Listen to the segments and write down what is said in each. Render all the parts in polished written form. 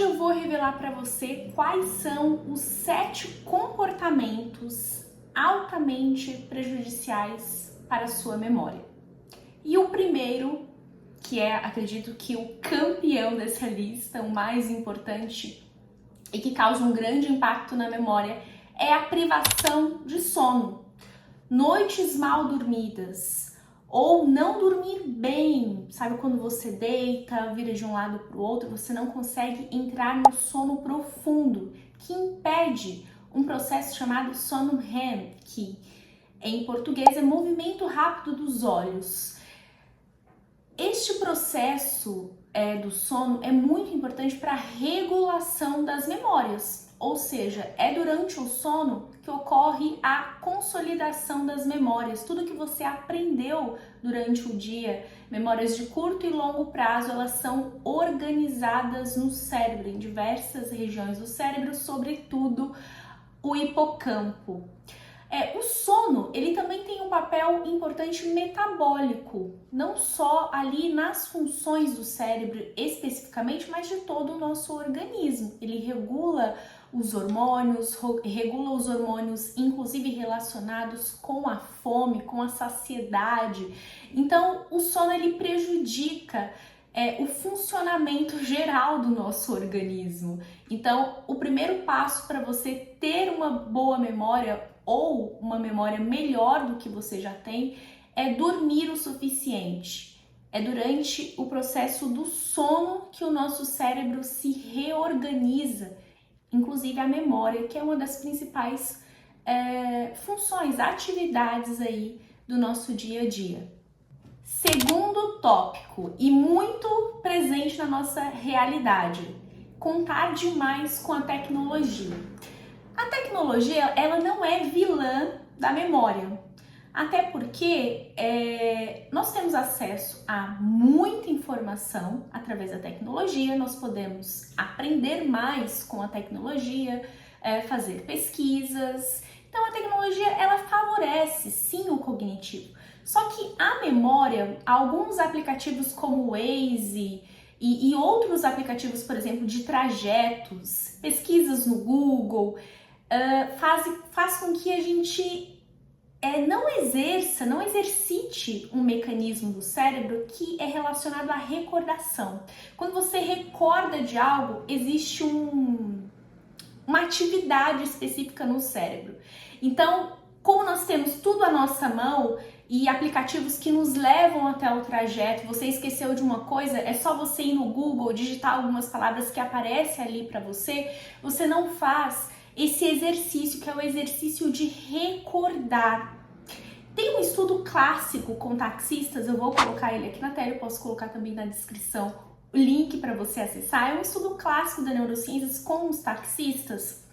Hoje eu vou revelar para você quais são os 7 comportamentos altamente prejudiciais para a sua memória. E o primeiro, que é, acredito que o campeão dessa lista, o mais importante e que causa um grande impacto na memória, é a privação de sono. Noites mal dormidas ou não dormir bem, sabe quando você deita, vira de um lado para o outro, você não consegue entrar no sono profundo, que impede um processo chamado sono REM, que em português é movimento rápido dos olhos. Este processo do sono é muito importante para a regulação das memórias, ou seja, é durante o sono que ocorre a consolidação das memórias. Tudo que você aprendeu durante o dia, memórias de curto e longo prazo, elas são organizadas no cérebro, em diversas regiões do cérebro, sobretudo o hipocampo. O sono, ele também tem um papel importante metabólico, não só ali nas funções do cérebro especificamente, mas de todo o nosso organismo. Ele regula os hormônios inclusive relacionados com a fome, com a saciedade. Então, o sono ele prejudica o funcionamento geral do nosso organismo. Então, o primeiro passo para você ter uma boa memória ou uma memória melhor do que você já tem é dormir o suficiente. É durante o processo do sono que o nosso cérebro se reorganiza, inclusive a memória, que é uma das principais funções, atividades aí do nosso dia a dia. Segundo tópico, e muito presente na nossa realidade, contar demais com a tecnologia. A tecnologia, ela não é vilã da memória, até porque nós temos acesso a muita informação através da tecnologia, nós podemos aprender mais com a tecnologia, fazer pesquisas. Então a tecnologia, ela favorece sim o cognitivo. Só que a memória, alguns aplicativos como o Waze e outros aplicativos, por exemplo, de trajetos, pesquisas no Google, faz com que a gente não exercite um mecanismo do cérebro que é relacionado à recordação. Quando você recorda de algo, existe uma atividade específica no cérebro. Então, como nós temos tudo à nossa mão e aplicativos que nos levam até o trajeto, você esqueceu de uma coisa, é só você ir no Google, digitar algumas palavras que aparecem ali para você, você não faz esse exercício, que é o exercício de recordar. Tem um estudo clássico com taxistas, eu vou colocar ele aqui na tela, eu posso colocar também na descrição o link para você acessar. É um estudo clássico da neurociências com os taxistas.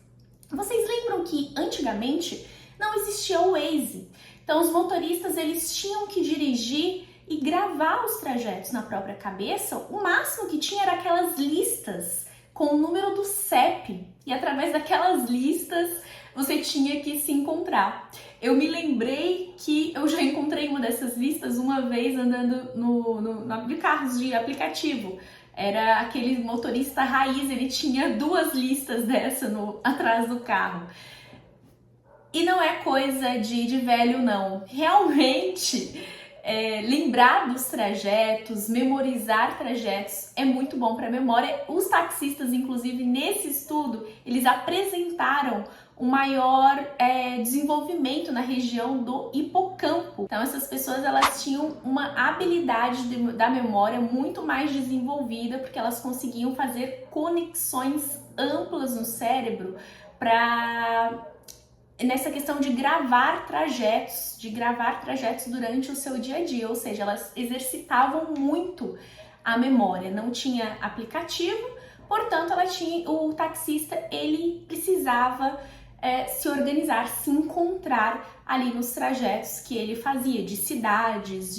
Vocês lembram que antigamente não existia o Waze? Então os motoristas eles tinham que dirigir e gravar os trajetos na própria cabeça. O máximo que tinha era aquelas listas com o número do CEP, e através daquelas listas você tinha que se encontrar. Eu me lembrei que eu já encontrei uma dessas listas uma vez andando no carros de aplicativo. Era aquele motorista raiz, ele tinha 2 listas dessa atrás do carro. E não é coisa de velho, não. Realmente, lembrar dos trajetos, memorizar trajetos é muito bom para a memória. Os taxistas, inclusive, nesse estudo, eles apresentaram um maior desenvolvimento na região do hipocampo. Então, essas pessoas elas tinham uma habilidade da memória muito mais desenvolvida, porque elas conseguiam fazer conexões amplas no cérebro nessa questão de gravar trajetos durante o seu dia a dia, ou seja, elas exercitavam muito a memória. Não tinha aplicativo, portanto, o taxista ele precisava se organizar, se encontrar ali nos trajetos que ele fazia, de cidades,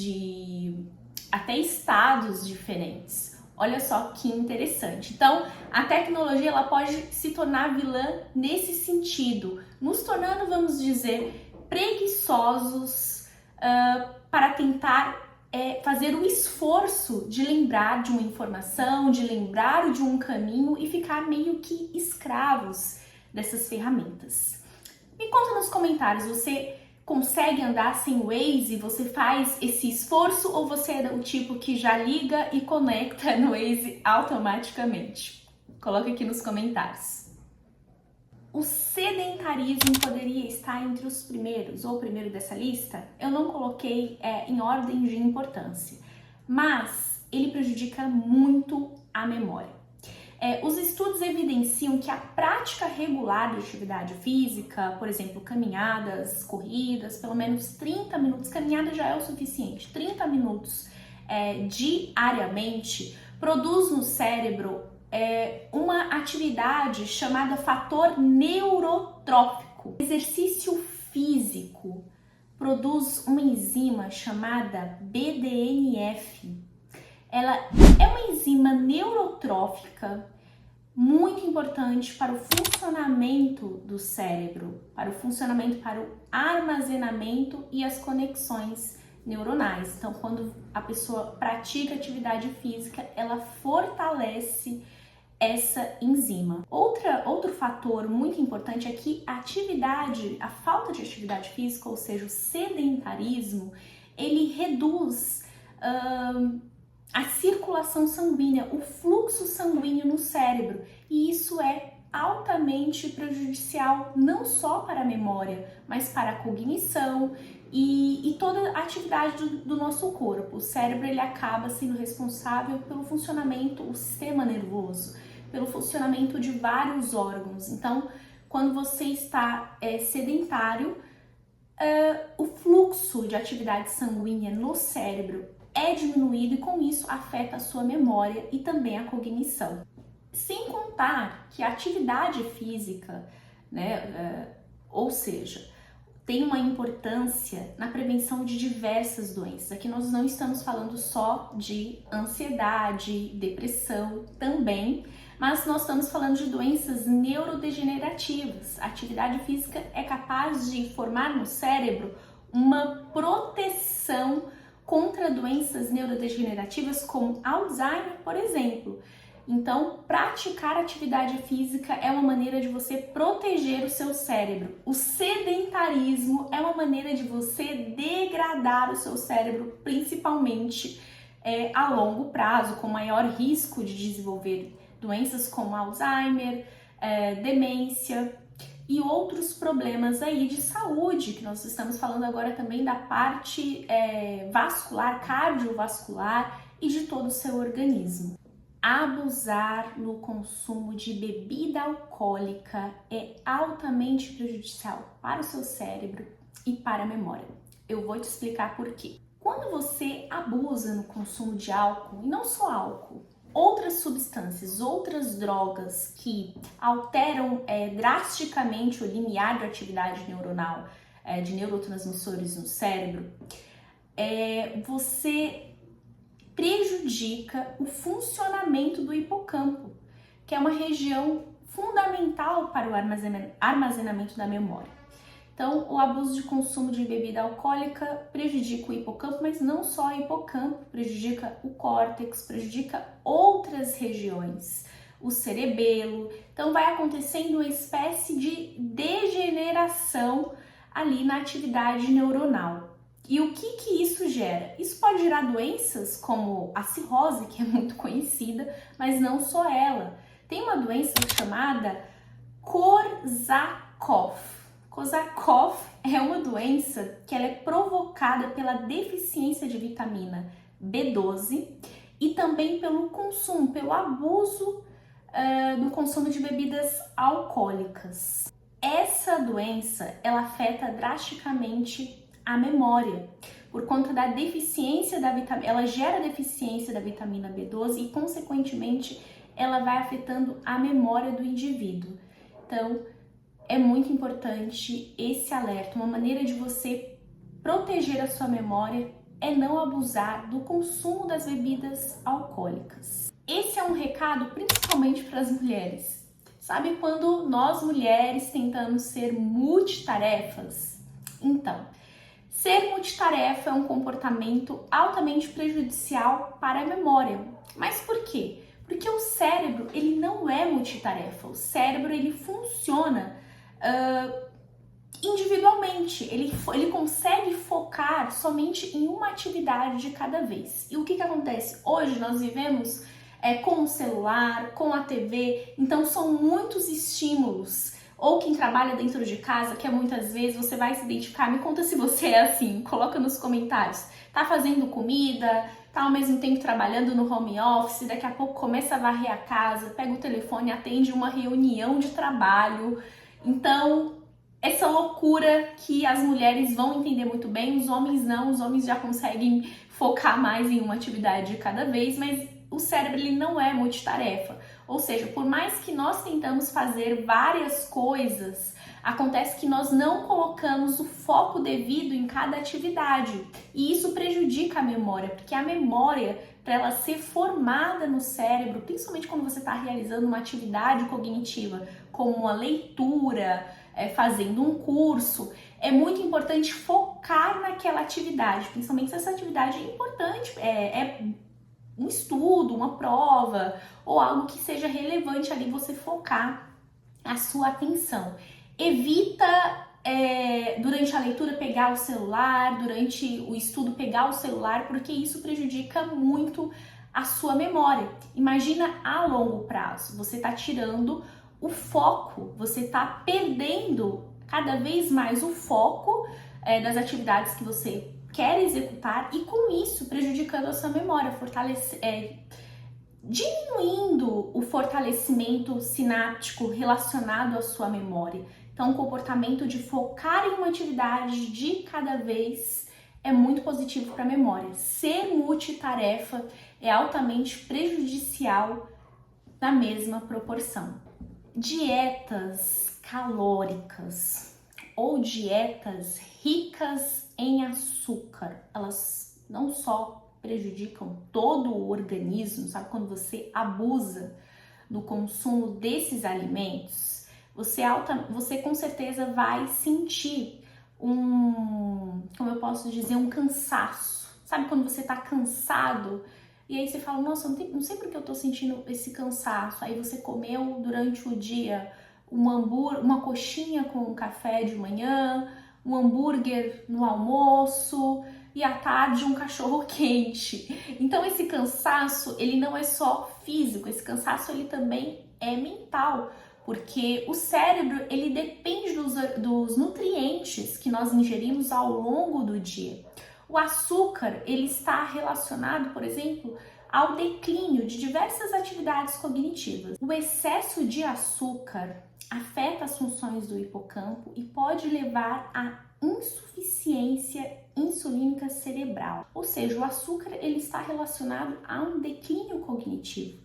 até estados diferentes. Olha só que interessante. Então, a tecnologia ela pode se tornar vilã nesse sentido, nos tornando, vamos dizer, preguiçosos para tentar fazer o esforço de lembrar de uma informação, de lembrar de um caminho e ficar meio que escravos dessas ferramentas. Me conta nos comentários, você consegue andar sem o Waze? Você faz esse esforço ou você é o tipo que já liga e conecta no Waze automaticamente? Coloca aqui nos comentários. O sedentarismo poderia estar entre os primeiros, ou o primeiro dessa lista? Eu não coloquei em ordem de importância, mas ele prejudica muito a memória. Os estudos evidenciam que a prática regular de atividade física, por exemplo, caminhadas, corridas, pelo menos 30 minutos, caminhada já é o suficiente, 30 minutos diariamente, produz no cérebro uma atividade chamada fator neurotrófico. O exercício físico produz uma enzima chamada BDNF. Ela é uma enzima neurotrófica muito importante para o funcionamento do cérebro, para o armazenamento e as conexões neuronais. Então, quando a pessoa pratica atividade física, ela fortalece essa enzima. Outro fator muito importante é que a falta de atividade física, ou seja, o sedentarismo, ele reduz a circulação sanguínea, o fluxo sanguíneo no cérebro, e isso é altamente prejudicial não só para a memória, mas para a cognição e toda a atividade do nosso corpo. O cérebro ele acaba sendo responsável pelo funcionamento, o sistema nervoso, pelo funcionamento de vários órgãos. Então, quando você está sedentário, o fluxo de atividade sanguínea no cérebro é diminuído e com isso afeta a sua memória e também a cognição. Sem contar que a atividade física, ou seja, tem uma importância na prevenção de diversas doenças. Aqui nós não estamos falando só de ansiedade, depressão também, mas nós estamos falando de doenças neurodegenerativas. A atividade física é capaz de formar no cérebro uma proteção contra doenças neurodegenerativas como Alzheimer, por exemplo. Então, praticar atividade física é uma maneira de você proteger o seu cérebro. O sedentarismo é uma maneira de você degradar o seu cérebro, principalmente a longo prazo, com maior risco de desenvolver doenças como Alzheimer, demência e outros problemas aí de saúde, que nós estamos falando agora também da parte vascular, cardiovascular e de todo o seu organismo. Abusar no consumo de bebida alcoólica é altamente prejudicial para o seu cérebro e para a memória. Eu vou te explicar por quê. Quando você abusa no consumo de álcool, e não só álcool, outras substâncias, outras drogas que alteram drasticamente o limiar de atividade neuronal, de neurotransmissores no cérebro, você prejudica o funcionamento do hipocampo, que é uma região fundamental para o armazenamento da memória. Então, o abuso de consumo de bebida alcoólica prejudica o hipocampo, mas não só o hipocampo, prejudica o córtex, prejudica outras regiões, o cerebelo. Então, vai acontecendo uma espécie de degeneração ali na atividade neuronal. E o que isso gera? Isso pode gerar doenças como a cirrose, que é muito conhecida, mas não só ela. Tem uma doença chamada Korsakoff. Korsakoff é uma doença que ela é provocada pela deficiência de vitamina B12 e também pelo consumo, pelo abuso do consumo de bebidas alcoólicas. Essa doença, ela afeta drasticamente a memória, por conta da deficiência da vitamina, ela gera deficiência da vitamina B12 e, consequentemente, ela vai afetando a memória do indivíduo. Então, é muito importante esse alerta. Uma maneira de você proteger a sua memória é não abusar do consumo das bebidas alcoólicas. Esse é um recado principalmente para as mulheres. Sabe quando nós mulheres tentamos ser multitarefas? Então, Ser multitarefa é um comportamento altamente prejudicial para a memória. Mas por quê? Porque o cérebro, ele não é multitarefa. O cérebro, ele funciona individualmente. Ele consegue focar somente em uma atividade de cada vez. E o que acontece? Hoje nós vivemos com o celular, com a TV, então são muitos estímulos. Ou quem trabalha dentro de casa, que muitas vezes você vai se identificar, me conta se você é assim, coloca nos comentários. Tá fazendo comida, tá ao mesmo tempo trabalhando no home office, daqui a pouco começa a varrer a casa, pega o telefone, atende uma reunião de trabalho. Então, essa loucura que as mulheres vão entender muito bem, os homens não, os homens já conseguem focar mais em uma atividade de cada vez, mas o cérebro ele não é multitarefa. Ou seja, por mais que nós tentamos fazer várias coisas, acontece que nós não colocamos o foco devido em cada atividade. E isso prejudica a memória, porque a memória, para ela ser formada no cérebro, principalmente quando você está realizando uma atividade cognitiva, como uma leitura, fazendo um curso, é muito importante focar naquela atividade, principalmente se essa atividade é importante, um estudo, uma prova ou algo que seja relevante ali, você focar a sua atenção. Evita durante a leitura pegar o celular, durante o estudo pegar o celular, porque isso prejudica muito a sua memória. Imagina a longo prazo, você está tirando o foco, você está perdendo cada vez mais o foco das atividades que você quer executar e com isso prejudicando a sua memória, diminuindo o fortalecimento sináptico relacionado à sua memória. Então, o comportamento de focar em uma atividade de cada vez é muito positivo para a memória. Ser multitarefa é altamente prejudicial na mesma proporção. Dietas calóricas ou dietas ricas em açúcar, elas não só prejudicam todo o organismo, sabe? Quando você abusa do consumo desses alimentos, você com certeza vai sentir como eu posso dizer, um cansaço. Sabe quando você tá cansado e aí você fala, nossa, não sei por que eu tô sentindo esse cansaço. Aí você comeu durante o dia uma coxinha com café de manhã, um hambúrguer no almoço e à tarde um cachorro quente. Então esse cansaço, ele não é só físico, esse cansaço ele também é mental, porque o cérebro, ele depende dos nutrientes que nós ingerimos ao longo do dia. O açúcar, ele está relacionado, por exemplo, ao declínio de diversas atividades cognitivas. O excesso de açúcar afeta as funções do hipocampo e pode levar à insuficiência insulínica cerebral. Ou seja, o açúcar ele está relacionado a um declínio cognitivo,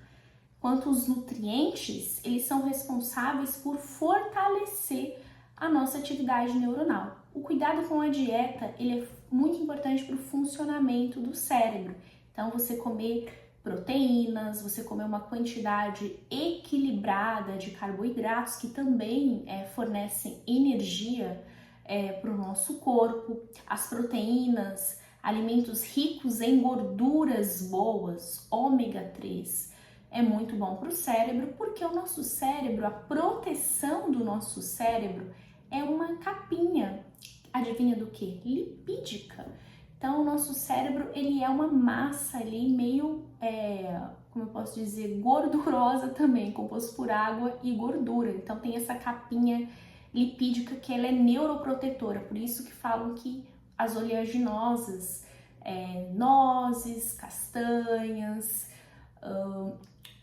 enquanto os nutrientes eles são responsáveis por fortalecer a nossa atividade neuronal. O cuidado com a dieta ele é muito importante para o funcionamento do cérebro. Então, você comer proteínas, você comer uma quantidade equilibrada de carboidratos que também fornecem energia para o nosso corpo. As proteínas, alimentos ricos em gorduras boas, ômega 3, é muito bom para o cérebro, porque o nosso cérebro, a proteção do nosso cérebro é uma capinha, adivinha do que? Lipídica. Então, o nosso cérebro, ele é uma massa ali meio, como eu posso dizer, gordurosa também, composto por água e gordura. Então, tem essa capinha lipídica que ela é neuroprotetora, por isso que falam que as oleaginosas, nozes, castanhas,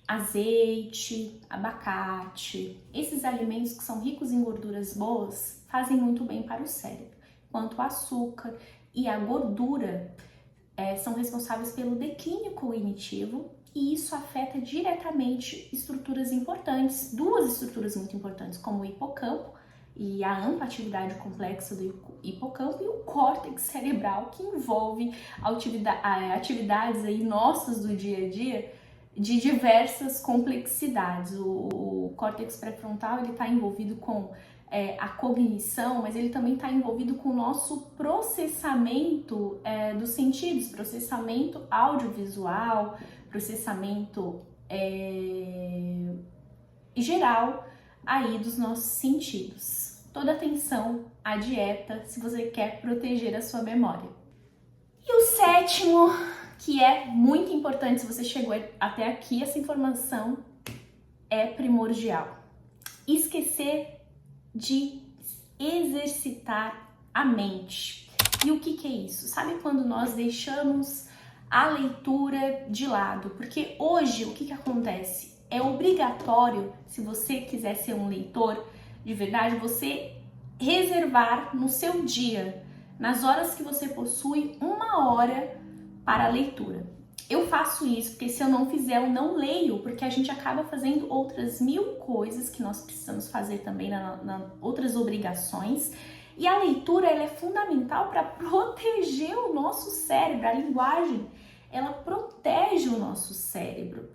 azeite, abacate, esses alimentos que são ricos em gorduras boas fazem muito bem para o cérebro, enquanto o açúcar e a gordura são responsáveis pelo declínio cognitivo e isso afeta diretamente estruturas importantes, duas estruturas muito importantes, como o hipocampo e a ampla atividade complexa do hipocampo e o córtex cerebral, que envolve atividades aí nossas do dia a dia, de diversas complexidades. O córtex pré-frontal ele está envolvido com a cognição, mas ele também está envolvido com o nosso processamento dos sentidos, processamento audiovisual, processamento geral aí dos nossos sentidos. Toda atenção à dieta se você quer proteger a sua memória. E o sétimo, que é muito importante, se você chegou até aqui, essa informação é primordial. Esquecer de exercitar a mente. E o que é isso? Sabe quando nós deixamos a leitura de lado? Porque hoje o que acontece? É obrigatório, se você quiser ser um leitor de verdade, você reservar no seu dia, nas horas que você possui, 1 hora para a leitura. Eu faço isso porque se eu não fizer, eu não leio, porque a gente acaba fazendo outras 1000 coisas que nós precisamos fazer também, outras obrigações. E a leitura ela é fundamental para proteger o nosso cérebro, a linguagem. Ela protege o nosso cérebro,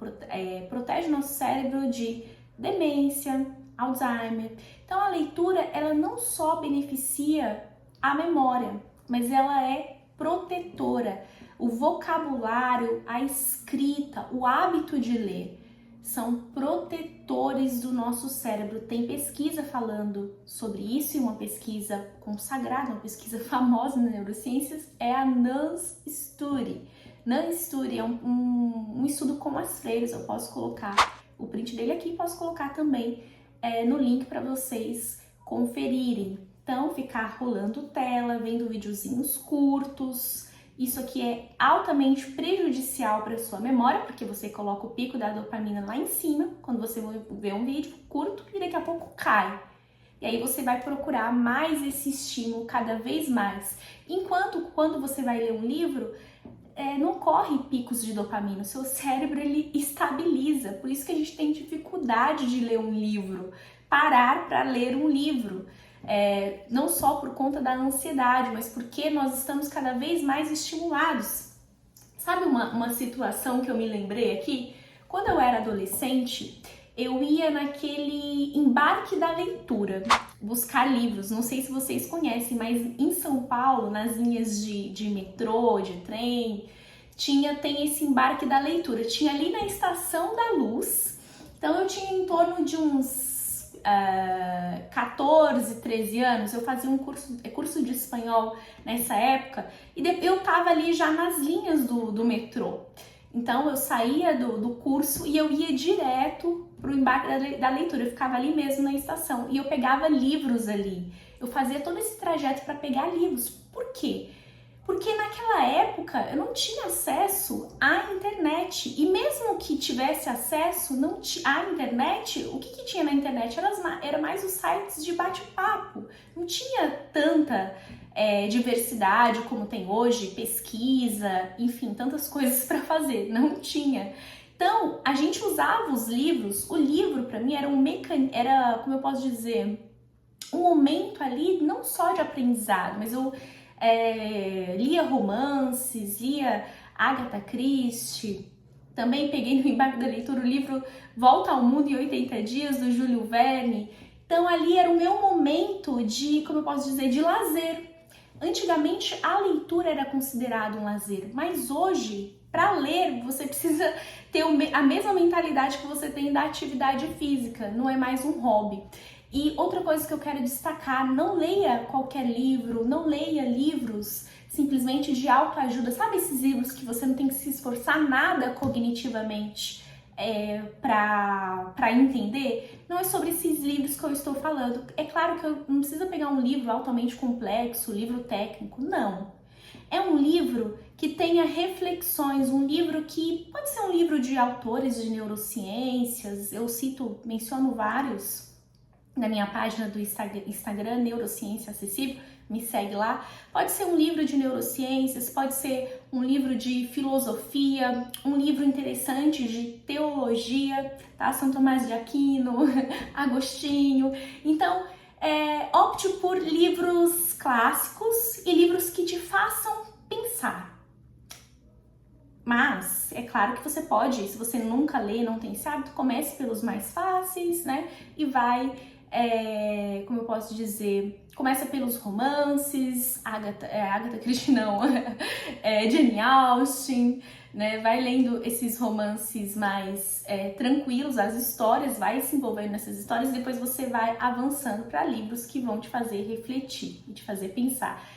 protege o nosso cérebro de demência, Alzheimer. Então a leitura ela não só beneficia a memória, mas ela é protetora. O vocabulário, a escrita, o hábito de ler são protetores do nosso cérebro. Tem pesquisa falando sobre isso e uma pesquisa consagrada, uma pesquisa famosa nas neurociências é a NANS Study. NANS Study é um estudo com as freiras, eu posso colocar o print dele aqui, posso colocar também no link para vocês conferirem. Então, ficar rolando tela, vendo videozinhos curtos, isso aqui é altamente prejudicial para a sua memória, porque você coloca o pico da dopamina lá em cima, quando você vê um vídeo curto e daqui a pouco cai. E aí você vai procurar mais esse estímulo cada vez mais. Enquanto quando você vai ler um livro, não corre picos de dopamina, o seu cérebro ele estabiliza, por isso que a gente tem dificuldade de ler um livro, parar para ler um livro. Não só por conta da ansiedade, mas porque nós estamos cada vez mais estimulados. Sabe uma situação que eu me lembrei aqui? Quando eu era adolescente, eu ia naquele embarque da leitura, buscar livros. Não sei se vocês conhecem, mas em São Paulo, nas linhas de metrô, de trem, tem esse embarque da leitura. Tinha ali na Estação da Luz, então eu tinha em torno de uns 14, 13 anos, eu fazia um curso de espanhol nessa época e eu tava ali já nas linhas do metrô. Então eu saía do curso e eu ia direto pro embarque da leitura, eu ficava ali mesmo na estação e eu pegava livros ali. Eu fazia todo esse trajeto para pegar livros. Por quê? Porque naquela época eu não tinha acesso à internet e mesmo que tivesse acesso à internet, o que tinha na internet era mais os sites de bate-papo, não tinha tanta diversidade como tem hoje, pesquisa, enfim, tantas coisas para fazer, não tinha. Então a gente usava os livros, o livro para mim era, como eu posso dizer, um momento ali não só de aprendizado, mas eu lia romances, lia Agatha Christie, também peguei no embarque da leitura o livro Volta ao Mundo em 80 Dias, do Júlio Verne. Então ali era o meu momento de, como eu posso dizer, de lazer. Antigamente a leitura era considerada um lazer, mas hoje, para ler, você precisa ter a mesma mentalidade que você tem da atividade física, não é mais um hobby. E outra coisa que eu quero destacar, não leia qualquer livro, não leia livros simplesmente de autoajuda. Sabe esses livros que você não tem que se esforçar nada cognitivamente para entender? Não é sobre esses livros que eu estou falando. É claro que eu não preciso pegar um livro altamente complexo, livro técnico, não. É um livro que tenha reflexões, um livro que pode ser um livro de autores de neurociências, eu menciono vários na minha página do Instagram, Neurociência Acessível, me segue lá. Pode ser um livro de neurociências, pode ser um livro de filosofia, um livro interessante de teologia, tá? São Tomás de Aquino, Agostinho. Então, opte por livros clássicos e livros que te façam pensar. Mas é claro que você pode, se você nunca lê, não tem esse hábito, comece pelos mais fáceis, né? E vai, como eu posso dizer, começa pelos romances, Agatha Christie não, Jane Austen, né? Vai lendo esses romances mais tranquilos, as histórias, vai se envolvendo nessas histórias, e depois você vai avançando para livros que vão te fazer refletir e te fazer pensar.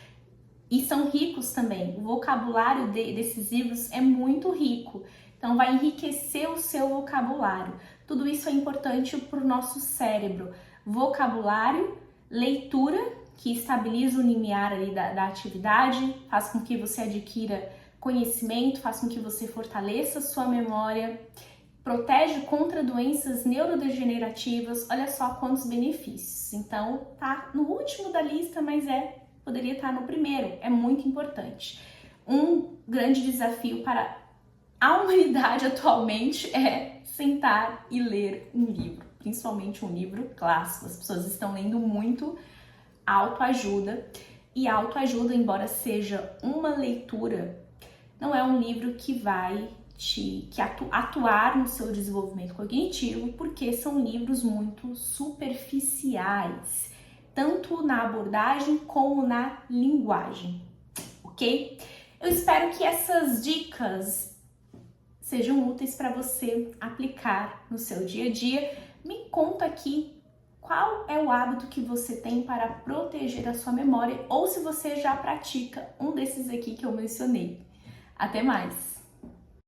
E são ricos também. O vocabulário desses livros é muito rico. Então, vai enriquecer o seu vocabulário. Tudo isso é importante para o nosso cérebro. Vocabulário, leitura, que estabiliza o limiar ali da atividade, faz com que você adquira conhecimento, faz com que você fortaleça a sua memória, protege contra doenças neurodegenerativas. Olha só quantos benefícios. Então, tá no último da lista, mas poderia estar no primeiro, é muito importante. Um grande desafio para a humanidade atualmente é sentar e ler um livro, principalmente um livro clássico. As pessoas estão lendo muito autoajuda, e autoajuda, embora seja uma leitura, não é um livro que vai atuar no seu desenvolvimento cognitivo, porque são livros muito superficiais, tanto na abordagem como na linguagem, ok? Eu espero que essas dicas sejam úteis para você aplicar no seu dia a dia. Me conta aqui qual é o hábito que você tem para proteger a sua memória, ou se você já pratica um desses aqui que eu mencionei. Até mais!